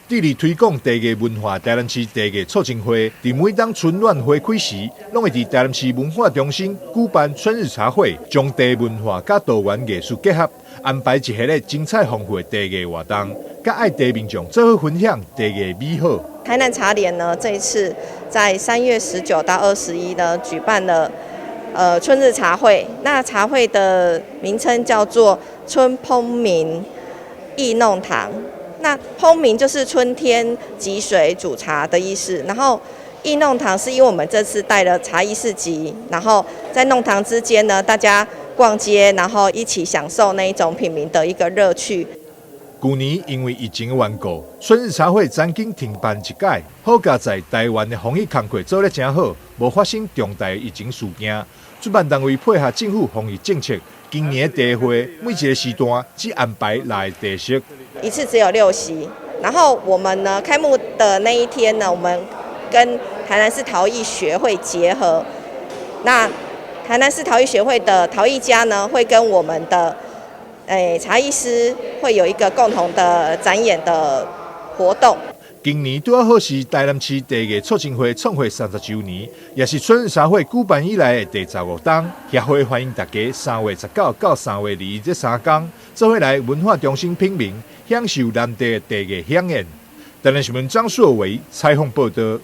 致力推广茶叶文化台南市茶叶促进会，伫每当春暖花开时，拢会伫台南市文化中心举办春日茶会，将茶文化甲多元艺术结合，安排一系列精彩丰富的茶叶活动，甲爱茶民众做好分享茶叶美好。台南茶联呢，这一次在3月19到21呢，举办了春日茶会。那茶会的名称叫做春烹茗艺弄堂。那烹茗就是春天汲水煮茶的意思，然后艺弄堂是因为我们这次带了茶艺市集，然后在弄堂之间呢，大家逛街，然后一起享受那一种品茗的一个乐趣。去年因为疫情的缘故，春日茶会曾经停办一届。好佳在台湾的防疫工作做得真好，无发生重大的疫情事件。主办单位配合政府防疫政策，今年的茶会每一个时段只安排来茶席，一次只有6席。然后我们呢，开幕的那一天呢，我们跟台南市陶艺学会结合。那台南市陶艺学会的陶艺家呢，会跟我们的茶艺师会有一个共同的展演的活动。今年拄好是台南市茶叶促进会创会30周年，也是春日茶会举办以来的第15档。协会欢迎大家3月19到3月21这3天，做伙来文化中心品茗，享受难得的茶叶飨宴。台南新闻张硕伟采访报道。